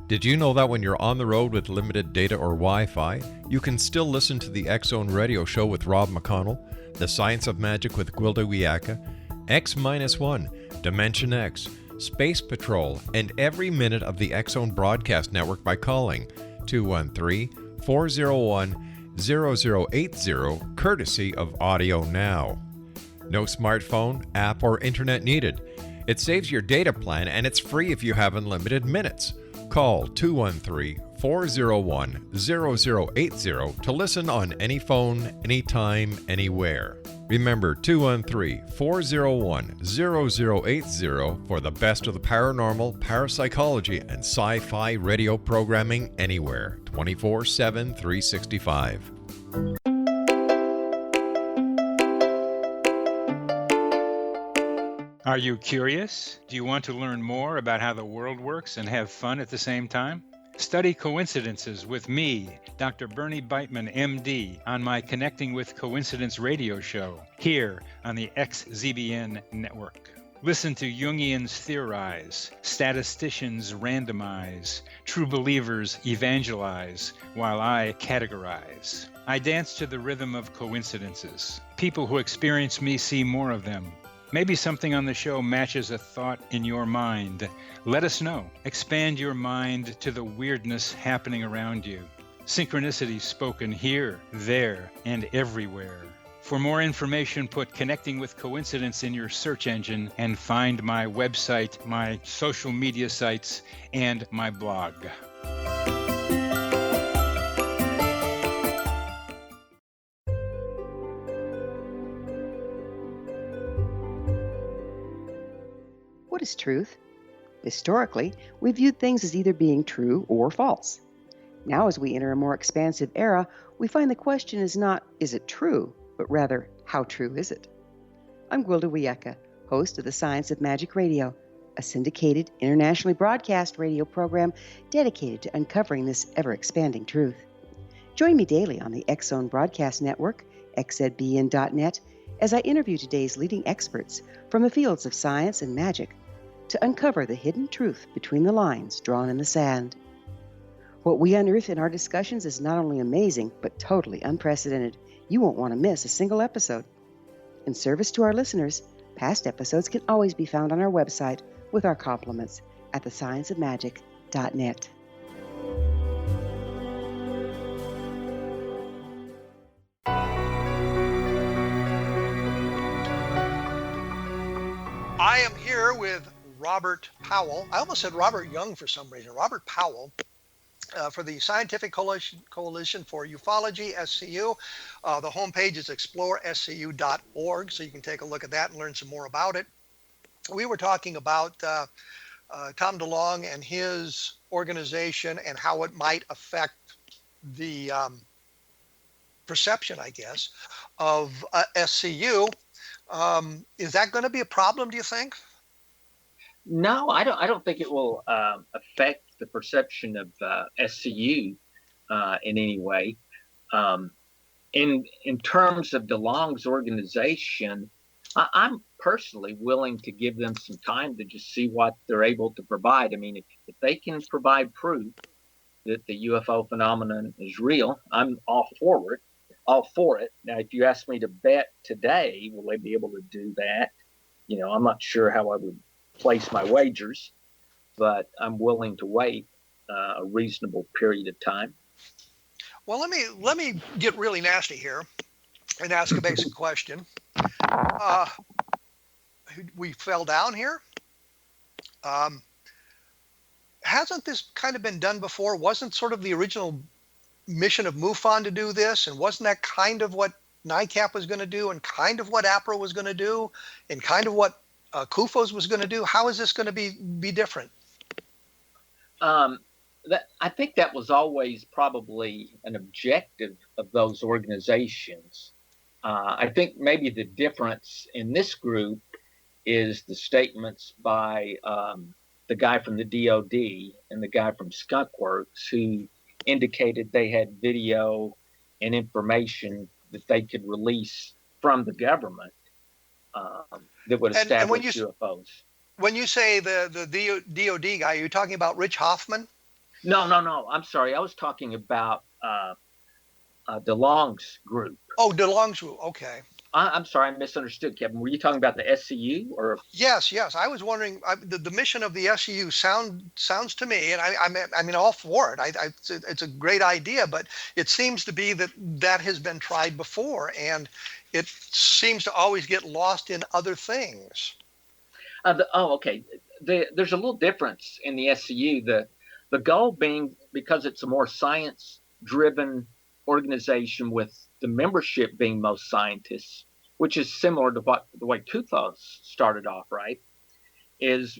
Did you know that when you're on the road with limited data or Wi-Fi, you can still listen to the X-Zone Radio Show with Rob McConnell, The Science of Magic with Gwilda Wiyaka, X-1, Dimension X, Space Patrol, and every minute of the X-Zone Broadcast Network by calling 213-401-0080, courtesy of Audio Now. No smartphone, app, or internet needed. It saves your data plan, and it's free if you have unlimited minutes. Call 213-401-0080 to listen on any phone, anytime, anywhere. Remember 213-401-0080 for the best of the paranormal, parapsychology, and sci-fi radio programming anywhere, 24/7, 365. Are you curious? Do you want to learn more about how the world works and have fun at the same time? Study coincidences with me, Dr. Bernie Beitman, MD, on my Connecting with Coincidence radio show, here on the XZBN network. Listen to Jungians theorize, statisticians randomize, true believers evangelize, while I categorize. I dance to the rhythm of coincidences. People who experience me see more of them. Maybe something on the show matches a thought in your mind. Let us know. Expand your mind to the weirdness happening around you. Synchronicity spoken here, there, and everywhere. For more information, put Connecting with Coincidence in your search engine and find my website, my social media sites, and my blog. What is truth? Historically, we viewed things as either being true or false. Now, as we enter a more expansive era, we find the question is not, is it true, but rather, how true is it? I'm Gwilda Wiyaka, host of the Science of Magic Radio, a syndicated, internationally broadcast radio program dedicated to uncovering this ever-expanding truth. Join me daily on the X-Zone Broadcast Network, xzbn.net, as I interview today's leading experts from the fields of science and magic to uncover the hidden truth between the lines drawn in the sand. What we unearth in our discussions is not only amazing, but totally unprecedented. You won't want to miss a single episode. In service to our listeners, past episodes can always be found on our website with our compliments at thescienceofmagic.net. I am here with Robert Powell. I almost said Robert Young for some reason. Robert Powell for the Scientific Coalition for Ufology, SCU. The homepage is explorescu.org, so you can take a look at that and learn some more about it. We were talking about Tom DeLonge and his organization and how it might affect the perception, I guess, of SCU. Is that going to be a problem, do you think? No, I don't think it will affect the perception of SCU in any way. In terms of DeLonge's organization, I'm personally willing to give them some time to just see what they're able to provide. I mean, if they can provide proof that the UFO phenomenon is real, I'm all for it. Now, if you ask me to bet today, will they be able to do that? I'm not sure how I would place my wagers, but I'm willing to wait a reasonable period of time. Well, let me get really nasty here and ask a basic question. We fell down here. Um, hasn't this kind of been done before? Wasn't sort of the original mission of MUFON to do this, and wasn't that kind of what NICAP was going to do, and kind of what APRA was going to do, and kind of what CUFOS was going to do? How is this going to be different? I think that was always probably an objective of those organizations. I think maybe the difference in this group is the statements by the guy from the DOD and the guy from Skunk Works, who indicated they had video and information that they could release from the government that would establish UFOs. When you say the DOD guy, are you talking about Rich Hoffman? No. I'm sorry. I was talking about DeLong's group. Oh, DeLong's group. Okay. I'm sorry, I misunderstood, Kevin. Were you talking about the SCU or? Yes. I was wondering. The mission of the SCU sounds to me, and I mean, all for it. It's a great idea, but it seems to be that has been tried before, and it seems to always get lost in other things. Okay. There's a little difference in the SCU. The goal being, because it's a more science-driven organization with the membership being most scientists, which is similar to the way CUFOS started off, right? Is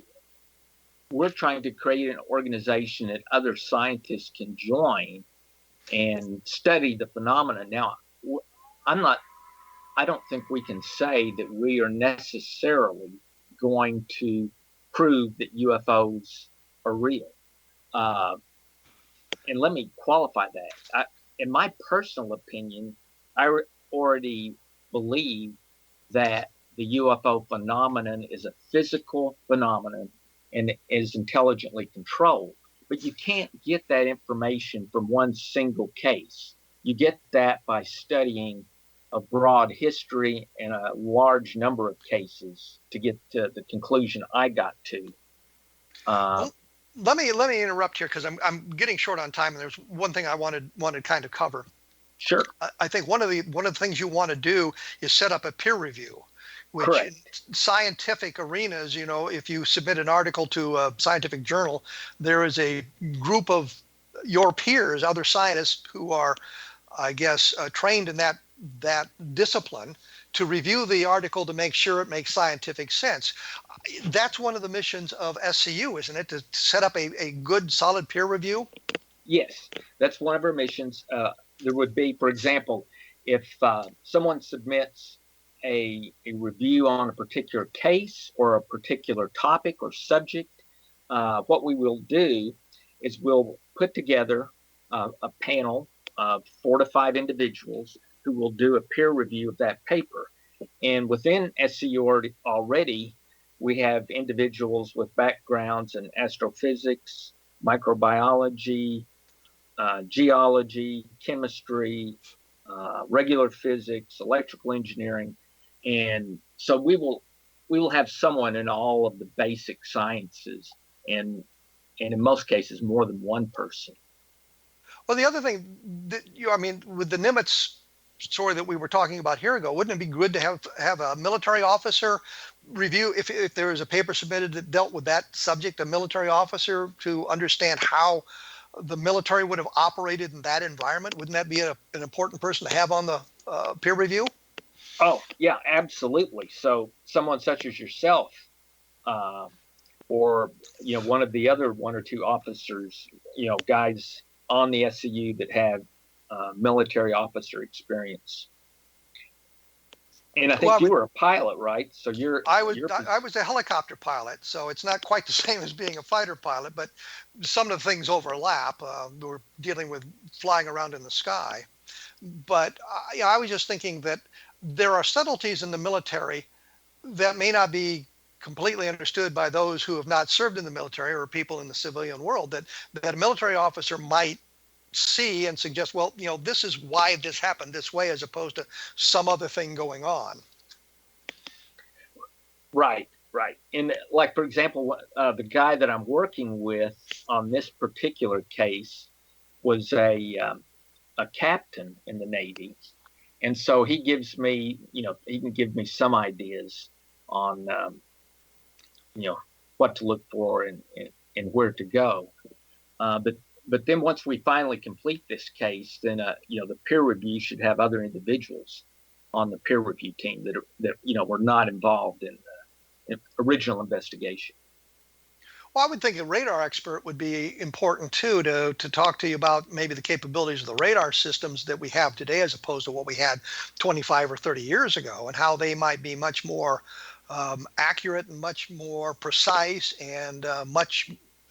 we're trying to create an organization that other scientists can join and study the phenomena. Now, I don't think we can say that we are necessarily going to prove that UFOs are real. And let me qualify that. In my personal opinion, I already believe that the UFO phenomenon is a physical phenomenon and is intelligently controlled. But you can't get that information from one single case. You get that by studying a broad history and a large number of cases to get to the conclusion I got to. Let me interrupt here because I'm getting short on time, and there's one thing I wanted to kind of cover. Sure. I think one of the things you want to do is set up a peer review, which Correct. in scientific arenas, if you submit an article to a scientific journal, there is a group of your peers, other scientists who are, I guess, trained in that discipline to review the article to make sure it makes scientific sense. That's one of the missions of SCU, isn't it? To set up a good, solid peer review? Yes, that's one of our missions. There would be, for example, if someone submits a review on a particular case or a particular topic or subject, what we will do is we'll put together a panel of 4 to 5 individuals who will do a peer review of that paper. And within SCU already, we have individuals with backgrounds in astrophysics, microbiology, geology, chemistry, regular physics, electrical engineering. And so we will have someone in all of the basic sciences, and in most cases, more than one person. Well, the other thing that with the Nimitz story that we were talking about here ago, wouldn't it be good to have a military officer review if there is a paper submitted that dealt with that subject, a military officer to understand how the military would have operated in that environment? Wouldn't that be an important person to have on the peer review? Oh, yeah, absolutely. So someone such as yourself, or one of the other 1 or 2 officers, guys on the SCU that have military officer experience. And I think you were a pilot, right? So I was a helicopter pilot, so it's not quite the same as being a fighter pilot, but some of the things overlap. We're dealing with flying around in the sky. But I was just thinking that there are subtleties in the military that may not be completely understood by those who have not served in the military or people in the civilian world, that a military officer might see and suggest, well, this is why this happened this way, as opposed to some other thing going on. Right. And like, for example, the guy that I'm working with on this particular case was a captain in the Navy. And so he gives me, he can give me some ideas on, what to look for and where to go. But then once we finally complete this case, then, the peer review should have other individuals on the peer review team that were not involved in the original investigation. Well, I would think a radar expert would be important too, to talk to you about maybe the capabilities of the radar systems that we have today as opposed to what we had 25 or 30 years ago, and how they might be much more accurate and much more precise and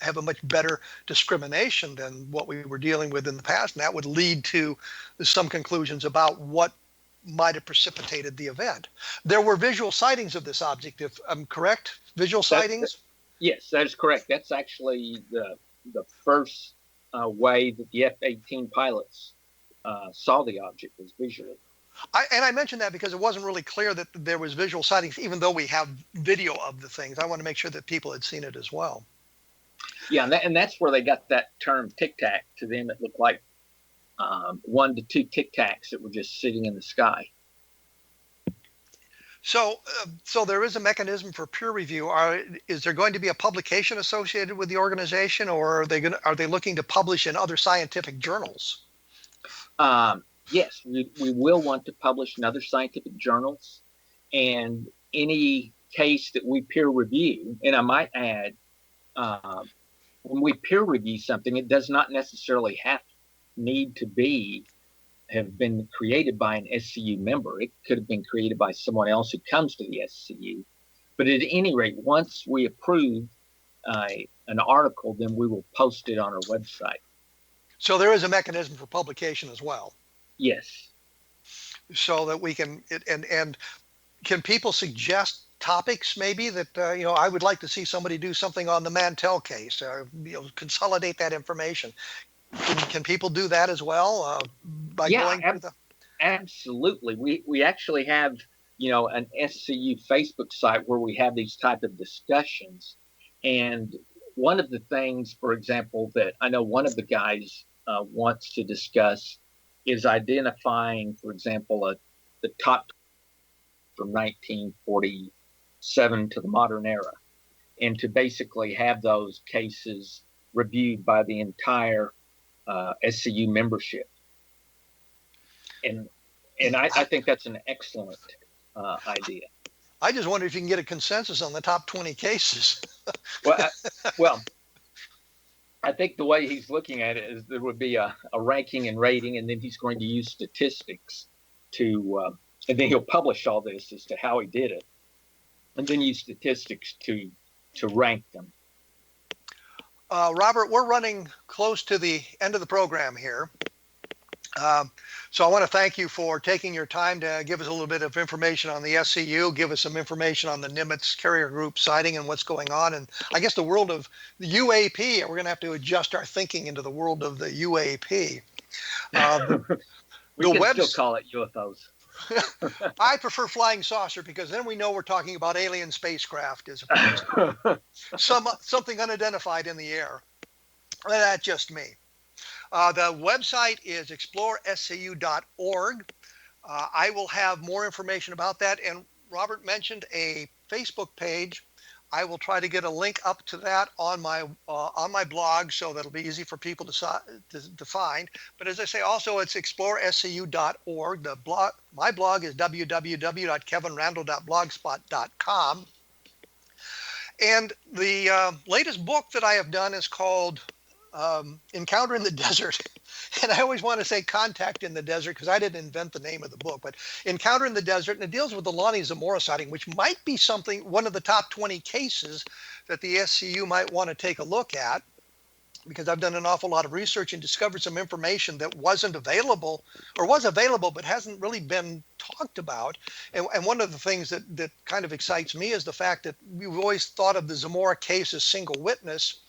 have a much better discrimination than what we were dealing with in the past. And that would lead to some conclusions about what might have precipitated the event. There were visual sightings of this object, if I'm correct? Visual sightings? Yes, that is correct. That's actually the first way that the F-18 pilots saw the object, was visually. I mentioned that because it wasn't really clear that there was visual sightings, even though we have video of the things. I want to make sure that people had seen it as well. Yeah, and that's where they got that term Tic Tac. To them, it looked like 1 to 2 Tic Tacs that were just sitting in the sky. So there is a mechanism for peer review. Is there going to be a publication associated with the organization, or are they looking to publish in other scientific journals? Yes, we will want to publish in other scientific journals, and any case that we peer review. And I might add, when we peer review something, it does not necessarily need to have been created by an SCU member. It could have been created by someone else who comes to the SCU. But at any rate, once we approve an article, then we will post it on our website. So there is a mechanism for publication as well. Yes. So that we can, and can people suggest topics maybe that, I would like to see somebody do something on the Mantell case, consolidate that information. Can people do that as well Absolutely. We actually have, an SCU Facebook site where we have these type of discussions. And one of the things, for example, that I know one of the guys wants to discuss is identifying, for example, the top from 1947 to the modern era, and to basically have those cases reviewed by the entire SCU membership. And I think that's an excellent idea. I just wonder if you can get a consensus on the top 20 cases. Well, I think the way he's looking at it is there would be a ranking and rating, and then he's going to use statistics to, and then he'll publish all this as to how he did it, and then use statistics to rank them. Robert, we're running close to the end of the program here. So I want to thank you for taking your time to give us a little bit of information on the SCU, give us some information on the Nimitz carrier group sighting and what's going on. And I guess the world of the UAP, we're going to have to adjust our thinking into the world of the UAP. We can still call it UFOs. I prefer flying saucer, because then we know we're talking about alien spacecraft as opposed to something unidentified in the air. That's just me. The website is explorescu.org. I will have more information about that. And Robert mentioned a Facebook page. I will try to get a link up to that on my blog, so that'll be easy for people to find. But as I say, also it's explorescu.org. My blog is www.kevinrandle.blogspot.com. And the latest book that I have done is called Encounter in the Desert. And I always want to say Contact in the Desert, because I didn't invent the name of the book, but Encounter in the Desert, and it deals with the Lonnie Zamora sighting, which might be one of the top 20 cases that the SCU might want to take a look at. because I've done an awful lot of research and discovered some information that wasn't available, or was available but hasn't really been talked about. And one of the things that kind of excites me is the fact that we've always thought of the Zamora case as single witness.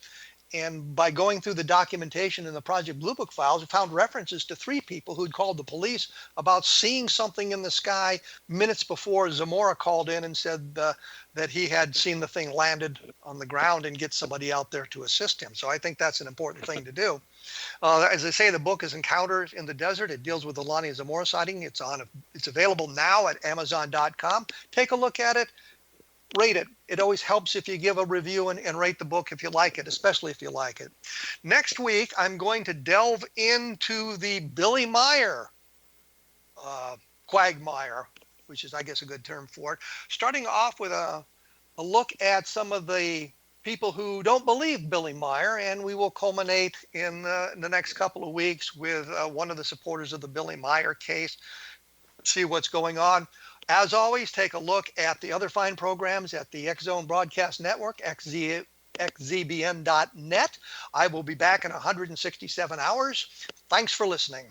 And by going through the documentation in the Project Blue Book files, we found references to 3 people who'd called the police about seeing something in the sky minutes before Zamora called in and said that he had seen the thing landed on the ground and get somebody out there to assist him. So I think that's an important thing to do. As I say, the book is Encounters in the Desert. It deals with the Lonnie Zamora sighting. It's available now at Amazon.com. Take a look at it. Rate it. It always helps if you give a review and rate the book if you like it, especially if you like it. Next week, I'm going to delve into the Billy Meyer quagmire, which is, I guess, a good term for it. Starting off with a look at some of the people who don't believe Billy Meyer, and we will culminate in the next couple of weeks with one of the supporters of the Billy Meyer case, see what's going on. As always, take a look at the other fine programs at the X Zone Broadcast Network, xzbn.net. I will be back in 167 hours. Thanks for listening.